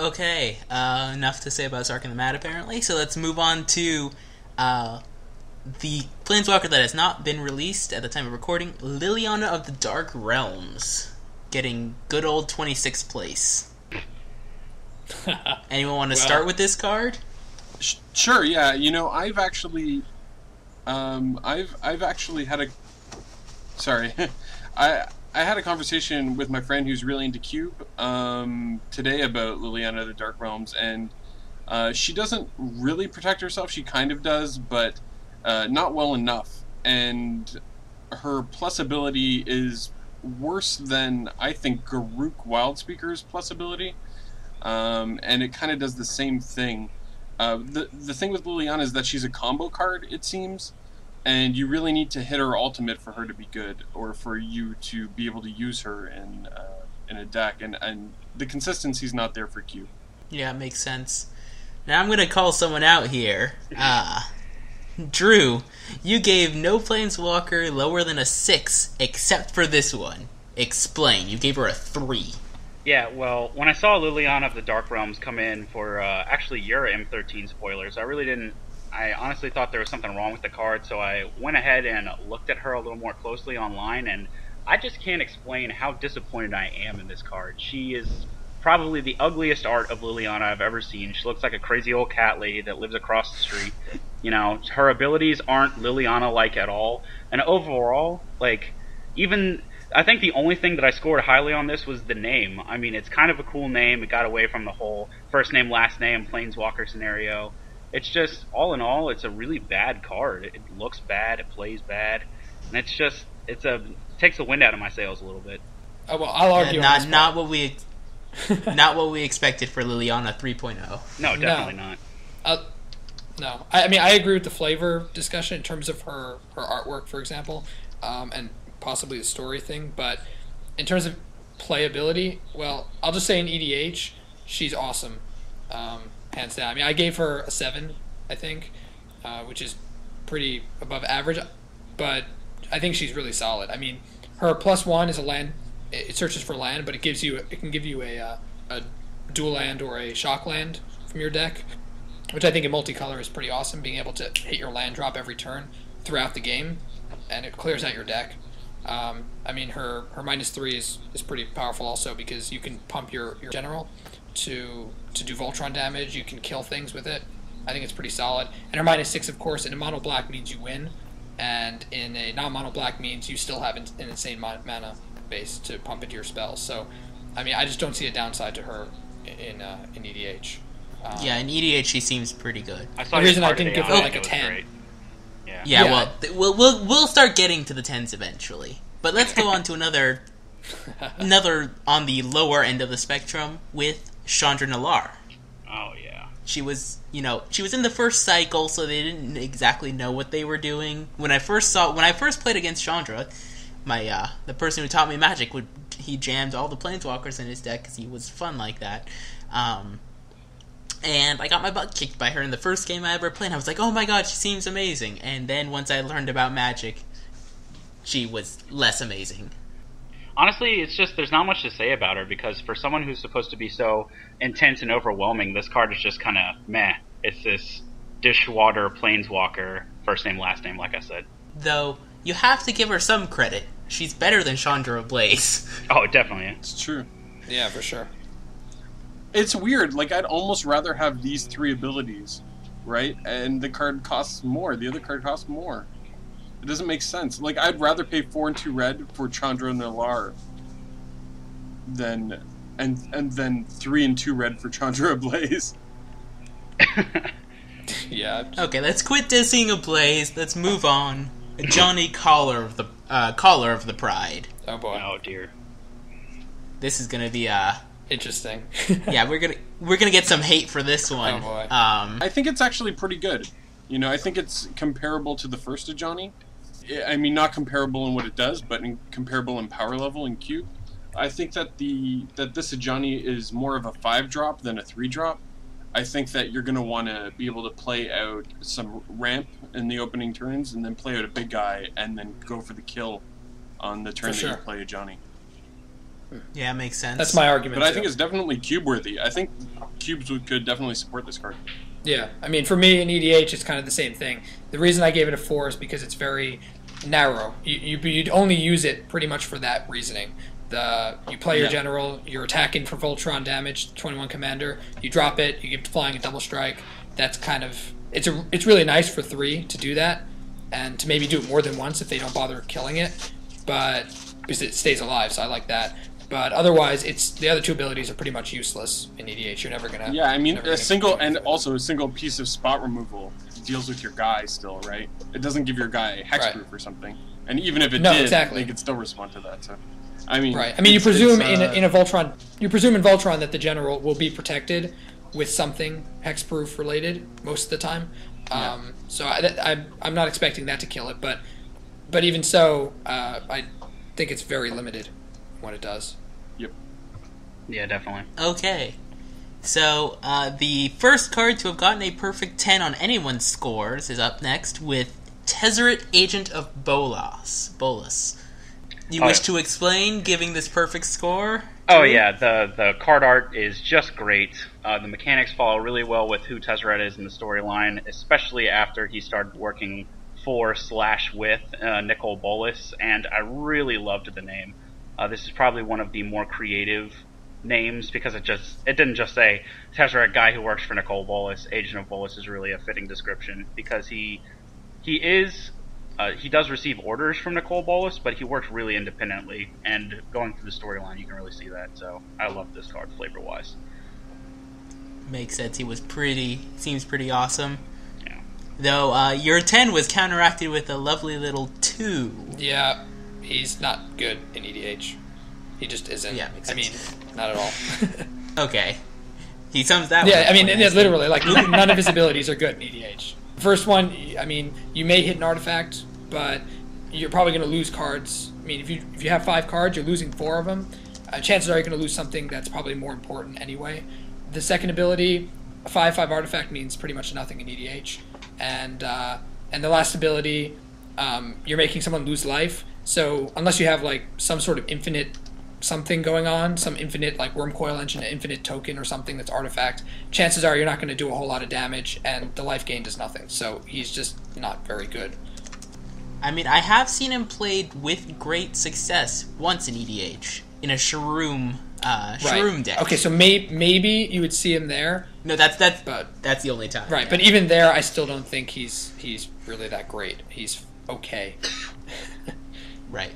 Okay, enough to say about Sark and the Mad, apparently. So let's move on to the Planeswalker that has not been released at the time of recording, Liliana of the Dark Realms, getting good old 26th place. Anyone want to start with this card? Sure, yeah. You know, I've actually had a... Sorry. I had a conversation with my friend who's really into Cube today about Liliana of the Dark Realms, and she doesn't really protect herself. She kind of does, but not well enough. And her plus ability is worse than, I think, Garruk Wildspeaker's plus ability. And it kind of does the same thing. The thing with Liliana is that she's a combo card, it seems. And you really need to hit her ultimate for her to be good, or for you to be able to use her in a deck, and the consistency's not there for Q. Yeah, it makes sense. Now I'm gonna call someone out here. Drew, you gave no Planeswalker lower than a 6, except for this one. Explain. You gave her a 3. Yeah, well, when I saw Liliana of the Dark Realms come in for actually your M13 spoilers, I honestly thought there was something wrong with the card, so I went ahead and looked at her a little more closely online, and I just can't explain how disappointed I am in this card. She is probably the ugliest art of Liliana I've ever seen. She looks like a crazy old cat lady that lives across the street. You know, her abilities aren't Liliana-like at all, and overall, like, I think the only thing that I scored highly on this was the name. I mean, it's kind of a cool name. It got away from the whole first name, last name, Planeswalker scenario. It's just, all in all, it's a really bad card. It looks bad, it plays bad, and it takes the wind out of my sails a little bit. Oh, well, I'll argue not what we expected for Liliana 3.0. No, definitely not. No, I mean, I agree with the flavor discussion in terms of her artwork, for example, and possibly the story thing, but in terms of playability, well, I'll just say in EDH, she's awesome. Hands down. I mean, I gave her a 7, I think, which is pretty above average, but I think she's really solid. I mean, her +1 is a land. It searches for land, but it can give you a dual land or a shock land from your deck, which I think in multicolor is pretty awesome. Being able to hit your land drop every turn throughout the game, and it clears out your deck. I mean, her -3 is pretty powerful also, because you can pump your general to do Voltron damage. You can kill things with it. I think it's pretty solid. And her -6, of course, in a mono black means you win, and in a non-mono black means you still have an insane mana base to pump into your spells. So, I mean, I just don't see a downside to her in EDH. Yeah, in EDH she seems pretty good. The reason I didn't give her like a 10. Yeah, well, we'll start getting to the 10s eventually. But let's go on to another on the lower end of the spectrum with Chandra Nalaar. Oh yeah. She was in the first cycle, so they didn't exactly know what they were doing. When I first played against Chandra, the person who taught me Magic he jammed all the Planeswalkers in his deck because he was fun like that. And I got my butt kicked by her in the first game I ever played. I was like, oh my god, she seems amazing. And then once I learned about Magic, she was less amazing. Honestly, it's just, there's not much to say about her, because for someone who's supposed to be so intense and overwhelming, this card is just kind of meh. It's this dishwater Planeswalker, first name, last name, like I said. Though, you have to give her some credit. She's better than Chandra Blaze. Oh, definitely. It's true. Yeah, for sure. It's weird. Like, I'd almost rather have these 3 abilities, right? And the card costs more. The other card costs more. It doesn't make sense. Like, I'd rather pay 4 and 2 red for Chandra Nalaar than 3 and 2 red for Chandra Blaze. Yeah. Okay, let's quit dissing Ablaze. Let's move on. Ajani, Caller of the Pride. Oh boy. Oh dear. This is gonna be interesting. Yeah, we're gonna get some hate for this one. Oh boy. I think it's actually pretty good. You know, I think it's comparable to the first Ajani. I mean, not comparable in what it does, but comparable in power level and cube. I think that this Ajani is more of a 5-drop than a 3-drop. I think that you're going to want to be able to play out some ramp in the opening turns, and then play out a big guy, and then go for the kill on the turn that you play Ajani. Yeah, makes sense. That's my argument. But I think it's definitely cube worthy. I think cubes could definitely support this card. Yeah, I mean, for me in EDH, it's kind of the same thing. The reason I gave it a 4 is because it's very narrow. You'd only use it pretty much for that reasoning. You play your general, you're attacking for Voltron damage, 21 commander. You drop it, you give flying a double strike. That's kind of it's really nice for 3 to do that, and to maybe do it more than once if they don't bother killing it, but because it stays alive, so I like that. But otherwise, the other 2 abilities are pretty much useless in EDH. You're never gonna. Yeah, I mean, a single piece of spot removal deals with your guy still, right? It doesn't give your guy hexproof or something, and even if it did, they could still respond to that. So, I mean, right? I mean, you presume in a Voltron, in Voltron that the general will be protected with something hexproof related most of the time. So I'm not expecting that to kill it, but even so, I think it's very limited what it does. Yep. Yeah, definitely. Okay. So, the first card to have gotten a perfect 10 on anyone's scores is up next with Tezzeret, Agent of Bolas. You wish to explain giving this perfect score? Oh yeah, the card art is just great. The mechanics follow really well with who Tezzeret is in the storyline, especially after he started working for/with Nicol Bolas, and I really loved the name. This is probably one of the more creative names because it didn't just say Tezzeret, guy who works for Nicol Bolas. Agent of Bolas is really a fitting description because he does receive orders from Nicol Bolas, but he works really independently, and going through the storyline you can really see that. So I love this card flavor wise. Makes sense. He was seems pretty awesome. Yeah. Though your 10 was counteracted with a lovely little 2. Yeah. He's not good in EDH. He just isn't. Yeah, makes sense. I mean, not at all. Okay. He sums that one. Yeah, I mean, literally, like, none of his abilities are good in EDH. First one, I mean, you may hit an artifact, but you're probably going to lose cards. I mean, if you have 5 cards, you're losing 4 of them. Chances are you're going to lose something that's probably more important anyway. The second ability, a 5/5 artifact means pretty much nothing in EDH. And the last ability, you're making someone lose life. So unless you have like some sort of infinite something going on, some infinite like Wormcoil Engine, an infinite token or something that's artifact, chances are you're not going to do a whole lot of damage, and the life gain does nothing. So he's just not very good. I mean, I have seen him played with great success once in EDH in a Shroom deck. Okay, so maybe you would see him there. No, that's the only time. Right, but even there, I still don't think he's really that great. He's okay. Right.